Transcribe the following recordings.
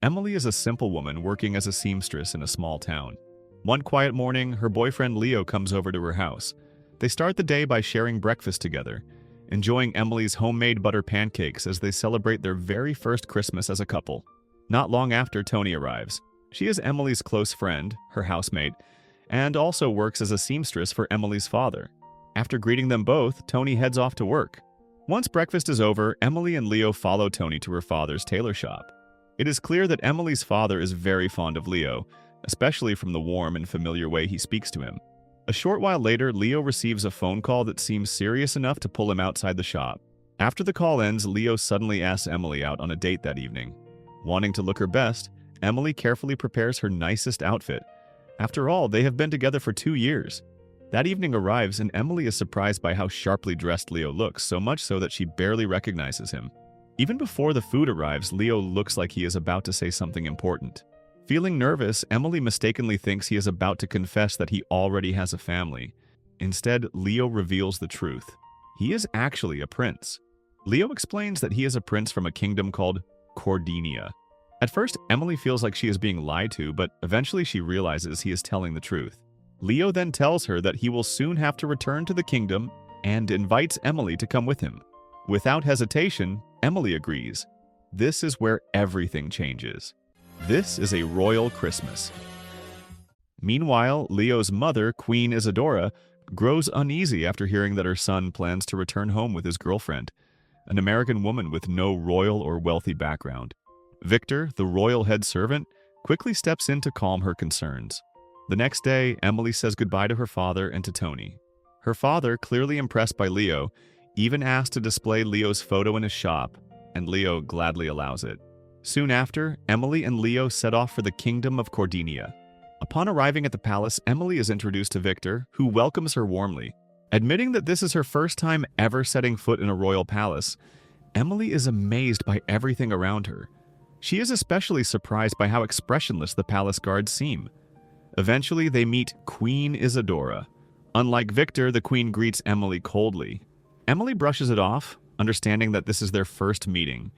Emily is a simple woman working as a seamstress in a small town. One quiet morning, her boyfriend Leo comes over to her house. They start the day by sharing breakfast together, enjoying Emily's homemade butter pancakes as they celebrate their very first Christmas as a couple. Not long after, Tony arrives. She is Emily's close friend, her housemate, and also works as a seamstress for Emily's father. After greeting them both, Tony heads off to work. Once breakfast is over, Emily and Leo follow Tony to her father's tailor shop. It is clear that Emily's father is very fond of Leo, especially from the warm and familiar way he speaks to him. A short while later, Leo receives a phone call that seems serious enough to pull him outside the shop. After the call ends, Leo suddenly asks Emily out on a date that evening. Wanting to look her best, Emily carefully prepares her nicest outfit. After all, they have been together for 2 years. That evening arrives, and Emily is surprised by how sharply dressed Leo looks, so much so that she barely recognizes him. Even before the food arrives, Leo looks like he is about to say something important. Feeling nervous, Emily mistakenly thinks he is about to confess that he already has a family. Instead, Leo reveals the truth. He is actually a prince. Leo explains that he is a prince from a kingdom called Cordinia. At first, Emily feels like she is being lied to, but eventually she realizes he is telling the truth. Leo then tells her that he will soon have to return to the kingdom and invites Emily to come with him. Without hesitation, Emily agrees. This is where everything changes. This is a royal Christmas. Meanwhile, Leo's mother, Queen Isadora, grows uneasy after hearing that her son plans to return home with his girlfriend, an American woman with no royal or wealthy background. Victor, the royal head servant, quickly steps in to calm her concerns. The next day, Emily says goodbye to her father and to Tony. Her father, clearly impressed by Leo, even asks to display Leo's photo in his shop, and Leo gladly allows it. Soon after, Emily and Leo set off for the kingdom of Cordinia. Upon arriving at the palace, Emily is introduced to Victor, who welcomes her warmly. Admitting that this is her first time ever setting foot in a royal palace, Emily is amazed by everything around her. She is especially surprised by how expressionless the palace guards seem. Eventually, they meet Queen Isadora. Unlike Victor, the queen greets Emily coldly. Emily brushes it off, understanding that this is their first meeting.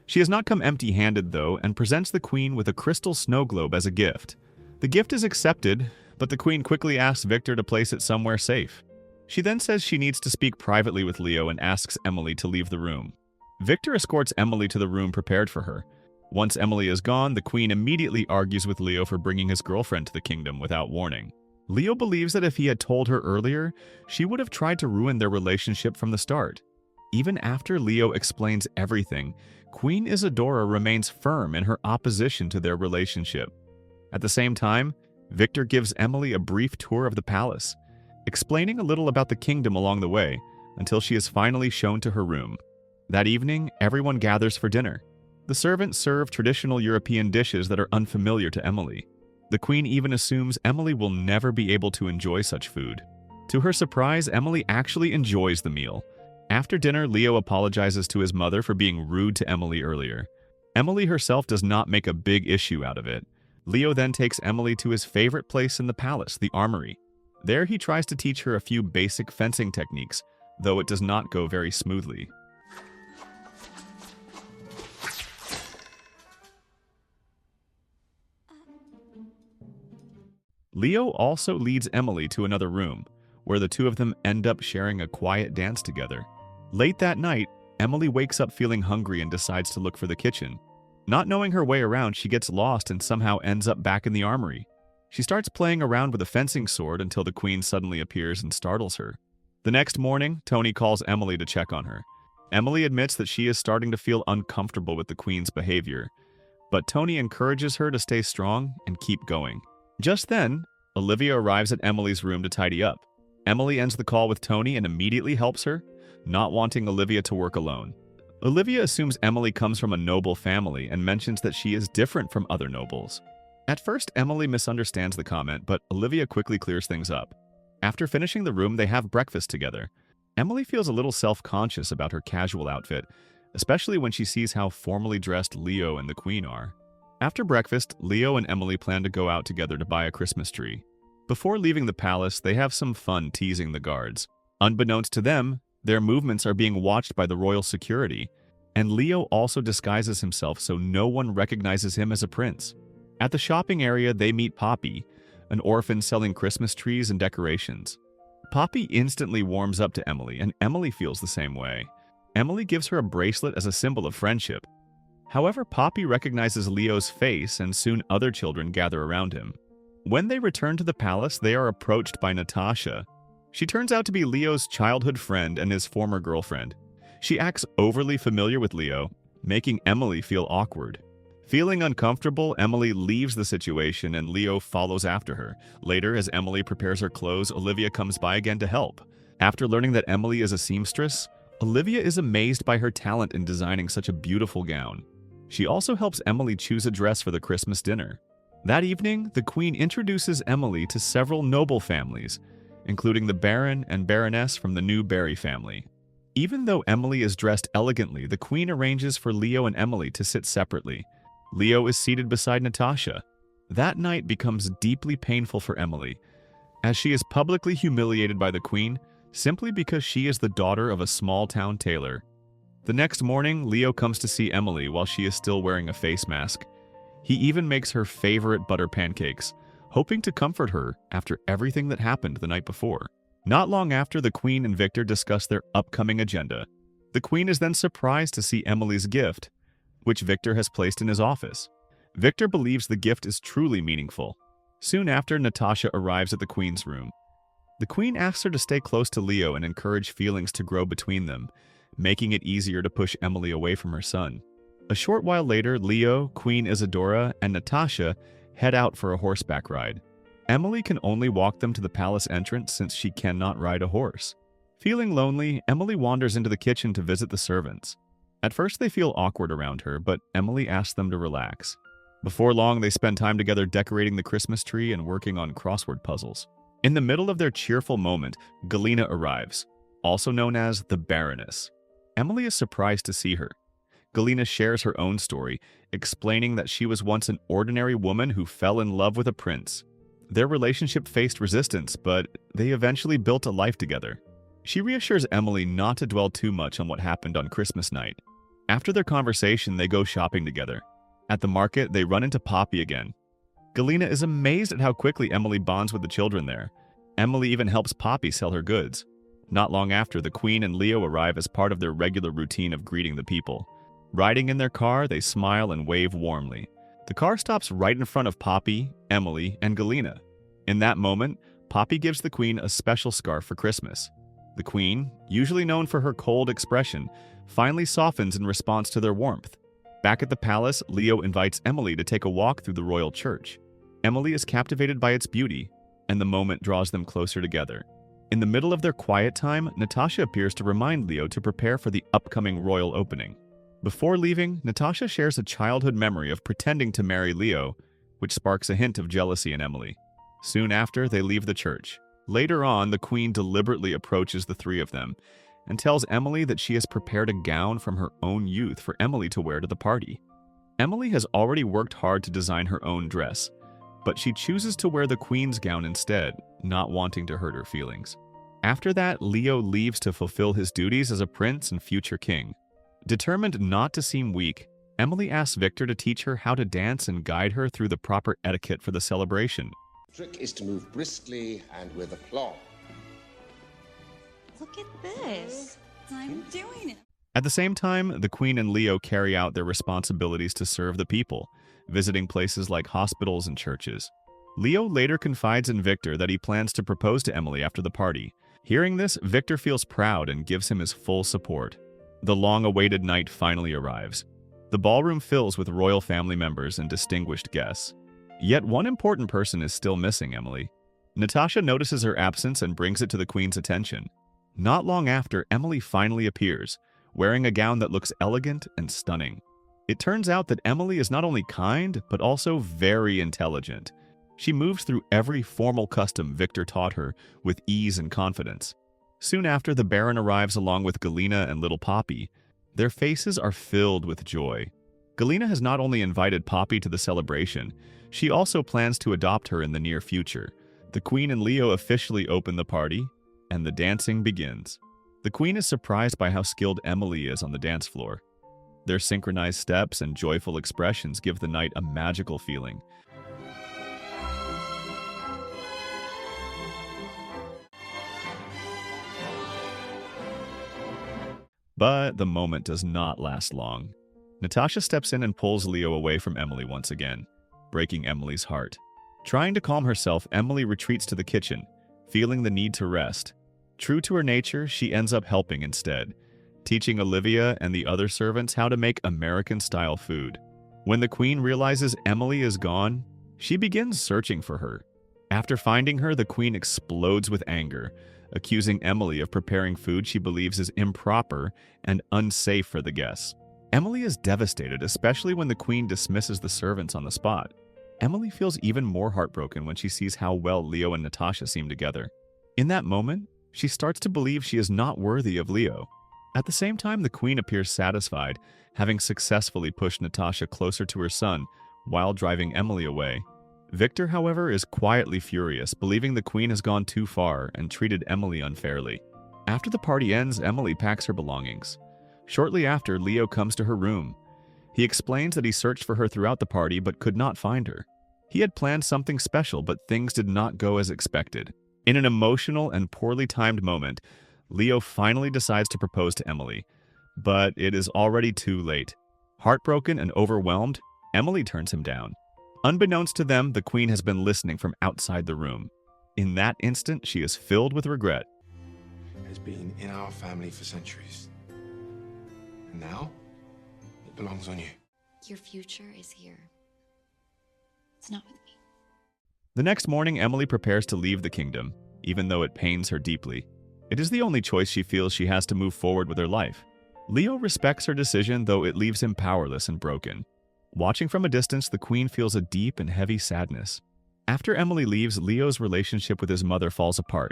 She has not come empty-handed, though, and presents the queen with a crystal snow globe as a gift. The gift is accepted, but the queen quickly asks Victor to place it somewhere safe. She then says she needs to speak privately with Leo and asks Emily to leave the room. Victor escorts Emily to the room prepared for her. Once Emily is gone, the queen immediately argues with Leo for bringing his girlfriend to the kingdom without warning. Leo believes that if he had told her earlier, she would have tried to ruin their relationship from the start. Even after Leo explains everything, Queen Isadora remains firm in her opposition to their relationship. At the same time, Victor gives Emily a brief tour of the palace, explaining a little about the kingdom along the way, until she is finally shown to her room. That evening, everyone gathers for dinner. The servants serve traditional European dishes that are unfamiliar to Emily. The queen even assumes Emily will never be able to enjoy such food. To her surprise, Emily actually enjoys the meal. After dinner, Leo apologizes to his mother for being rude to Emily earlier. Emily herself does not make a big issue out of it. Leo then takes Emily to his favorite place in the palace, the armory. There he tries to teach her a few basic fencing techniques, though it does not go very smoothly. Leo also leads Emily to another room, where the two of them end up sharing a quiet dance together. Late that night, Emily wakes up feeling hungry and decides to look for the kitchen. Not knowing her way around, she gets lost and somehow ends up back in the armory. She starts playing around with a fencing sword until the queen suddenly appears and startles her. The next morning, Tony calls Emily to check on her. Emily admits that she is starting to feel uncomfortable with the queen's behavior, but Tony encourages her to stay strong and keep going. Just then, Olivia arrives at Emily's room to tidy up. Emily ends the call with Tony and immediately helps her, not wanting Olivia to work alone. Olivia assumes Emily comes from a noble family and mentions that she is different from other nobles. At first, Emily misunderstands the comment, but Olivia quickly clears things up. After finishing the room, they have breakfast together. Emily feels a little self-conscious about her casual outfit, especially when she sees how formally dressed Leo and the queen are. After breakfast, Leo and Emily plan to go out together to buy a Christmas tree. Before leaving the palace, they have some fun teasing the guards. Unbeknownst to them, their movements are being watched by the royal security. And Leo also disguises himself so no one recognizes him as a prince. At the shopping area, they meet Poppy, an orphan selling Christmas trees and decorations. Poppy instantly warms up to Emily, and Emily feels the same way. Emily gives her a bracelet as a symbol of friendship. However, Poppy recognizes Leo's face, and soon other children gather around him. When they return to the palace, they are approached by Natasha. She turns out to be Leo's childhood friend and his former girlfriend. She acts overly familiar with Leo, making Emily feel awkward. Feeling uncomfortable, Emily leaves the situation and Leo follows after her. Later, as Emily prepares her clothes, Olivia comes by again to help. After learning that Emily is a seamstress, Olivia is amazed by her talent in designing such a beautiful gown. She also helps Emily choose a dress for the Christmas dinner. That evening, the Queen introduces Emily to several noble families, including the Baron and Baroness from the new Barry family. Even though Emily is dressed elegantly, the Queen arranges for Leo and Emily to sit separately. Leo is seated beside Natasha. That night becomes deeply painful for Emily, as she is publicly humiliated by the Queen simply because she is the daughter of a small-town tailor. The next morning, Leo comes to see Emily while she is still wearing a face mask. He even makes her favorite butter pancakes, hoping to comfort her after everything that happened the night before. Not long after, the Queen and Victor discuss their upcoming agenda. The Queen is then surprised to see Emily's gift, which Victor has placed in his office. Victor believes the gift is truly meaningful. Soon after, Natasha arrives at the Queen's room. The Queen asks her to stay close to Leo and encourage feelings to grow between them, making it easier to push Emily away from her son. A short while later, Leo, Queen Isadora, and Natasha head out for a horseback ride. Emily can only walk them to the palace entrance since she cannot ride a horse. Feeling lonely, Emily wanders into the kitchen to visit the servants. At first, they feel awkward around her, but Emily asks them to relax. Before long, they spend time together decorating the Christmas tree and working on crossword puzzles. In the middle of their cheerful moment, Galina arrives, also known as the Baroness. Emily is surprised to see her. Galina shares her own story, explaining that she was once an ordinary woman who fell in love with a prince. Their relationship faced resistance, but they eventually built a life together. She reassures Emily not to dwell too much on what happened on Christmas night. After their conversation, they go shopping together. At the market, they run into Poppy again. Galina is amazed at how quickly Emily bonds with the children there. Emily even helps Poppy sell her goods. Not long after, the Queen and Leo arrive as part of their regular routine of greeting the people. Riding in their car, they smile and wave warmly. The car stops right in front of Poppy, Emily, and Galina. In that moment, Poppy gives the Queen a special scarf for Christmas. The Queen, usually known for her cold expression, finally softens in response to their warmth. Back at the palace, Leo invites Emily to take a walk through the royal church. Emily is captivated by its beauty, and the moment draws them closer together. In the middle of their quiet time, Natasha appears to remind Leo to prepare for the upcoming royal opening. Before leaving, Natasha shares a childhood memory of pretending to marry Leo, which sparks a hint of jealousy in Emily. Soon after, they leave the church. Later on, the Queen deliberately approaches the three of them and tells Emily that she has prepared a gown from her own youth for Emily to wear to the party. Emily has already worked hard to design her own dress, but she chooses to wear the Queen's gown instead, not wanting to hurt her feelings. After that, Leo leaves to fulfill his duties as a prince and future king. Determined not to seem weak, Emily asks Victor to teach her how to dance and guide her through the proper etiquette for the celebration. The trick is to move briskly and with aplomb. Look at this. I'm doing it. At the same time, the Queen and Leo carry out their responsibilities to serve the people, visiting places like hospitals and churches. Leo later confides in Victor that he plans to propose to Emily after the party. Hearing this, Victor feels proud and gives him his full support. The long-awaited night finally arrives. The ballroom fills with royal family members and distinguished guests. Yet one important person is still missing Emily. Natasha notices her absence and brings it to the Queen's attention. Not long after, Emily finally appears, wearing a gown that looks elegant and stunning. It turns out that Emily is not only kind, but also very intelligent. She moves through every formal custom Victor taught her with ease and confidence. Soon after, the Baron arrives along with Galina and little Poppy. Their faces are filled with joy. Galina has not only invited Poppy to the celebration, she also plans to adopt her in the near future. The Queen and Leo officially open the party, and the dancing begins. The Queen is surprised by how skilled Emily is on the dance floor. Their synchronized steps and joyful expressions give the night a magical feeling. But the moment does not last long. Natasha steps in and pulls Leo away from Emily once again, breaking Emily's heart. Trying to calm herself, Emily retreats to the kitchen, feeling the need to rest. True to her nature, she ends up helping instead, teaching Olivia and the other servants how to make American-style food. When the queen realizes Emily is gone, she begins searching for her. After finding her, the queen explodes with anger, accusing Emily of preparing food she believes is improper and unsafe for the guests. Emily is devastated, especially when the queen dismisses the servants on the spot. Emily feels even more heartbroken when she sees how well Leo and Natasha seem together. In that moment, she starts to believe she is not worthy of Leo. At the same time, the queen appears satisfied, having successfully pushed Natasha closer to her son while driving Emily away. Victor, however, is quietly furious, believing the queen has gone too far and treated Emily unfairly. After the party ends, Emily packs her belongings. Shortly after, Leo comes to her room. He explains that he searched for her throughout the party but could not find her. He had planned something special, but things did not go as expected. In an emotional and poorly timed moment, Leo finally decides to propose to Emily, but it is already too late. Heartbroken and overwhelmed, Emily turns him down. Unbeknownst to them, the queen has been listening from outside the room. In that instant, she is filled with regret. Has been in our family for centuries. And now, it belongs on you. Your future is here. It's not with me. The next morning, Emily prepares to leave the kingdom, even though it pains her deeply. It is the only choice she feels she has to move forward with her life. Leo respects her decision, though it leaves him powerless and broken. Watching from a distance, the queen feels a deep and heavy sadness. After Emily leaves, Leo's relationship with his mother falls apart.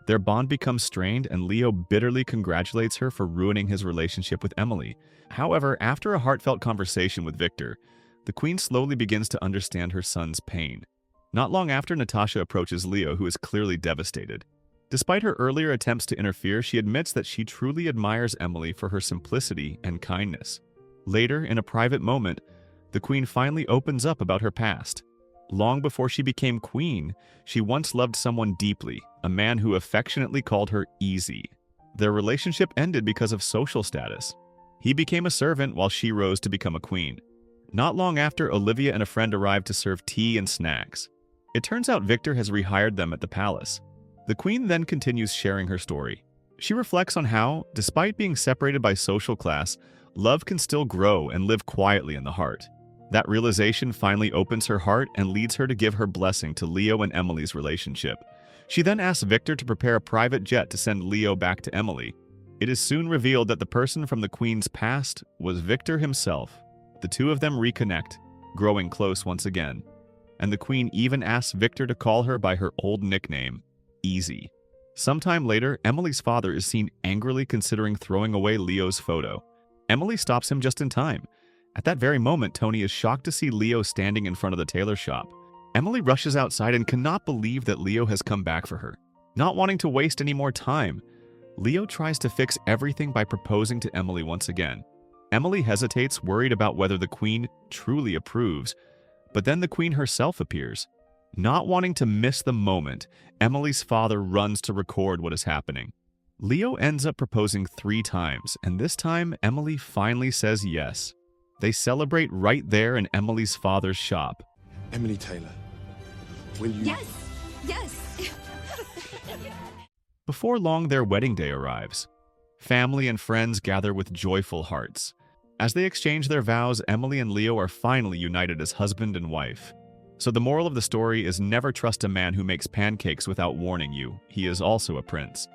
Their bond becomes strained, and Leo bitterly congratulates her for ruining his relationship with Emily. However, after a heartfelt conversation with Victor, the queen slowly begins to understand her son's pain. Not long after, Natasha approaches Leo, who is clearly devastated. Despite her earlier attempts to interfere, she admits that she truly admires Emily for her simplicity and kindness. Later, in a private moment, the queen finally opens up about her past. Long before she became queen, she once loved someone deeply, a man who affectionately called her Easy. Their relationship ended because of social status. He became a servant while she rose to become a queen. Not long after, Olivia and a friend arrived to serve tea and snacks. It turns out Victor has rehired them at the palace. The queen then continues sharing her story. She reflects on how, despite being separated by social class, love can still grow and live quietly in the heart. That realization finally opens her heart and leads her to give her blessing to Leo and Emily's relationship. She then asks Victor to prepare a private jet to send Leo back to Emily. It is soon revealed that the person from the queen's past was Victor himself. The two of them reconnect, growing close once again. And the queen even asks Victor to call her by her old nickname, Easy. Sometime later, Emily's father is seen angrily considering throwing away Leo's photo. Emily stops him just in time. At that very moment, Tony is shocked to see Leo standing in front of the tailor shop. Emily rushes outside and cannot believe that Leo has come back for her. Not wanting to waste any more time, Leo tries to fix everything by proposing to Emily once again. Emily hesitates, worried about whether the queen truly approves, but then the queen herself appears. Not wanting to miss the moment, Emily's father runs to record what is happening. Leo ends up proposing 3 times, and this time Emily finally says yes. They celebrate right there in Emily's father's shop. Emily Taylor, will you... Yes! Yes! Before long, their wedding day arrives. Family and friends gather with joyful hearts. As they exchange their vows, Emily and Leo are finally united as husband and wife. So the moral of the story is never trust a man who makes pancakes without warning you. He is also a prince.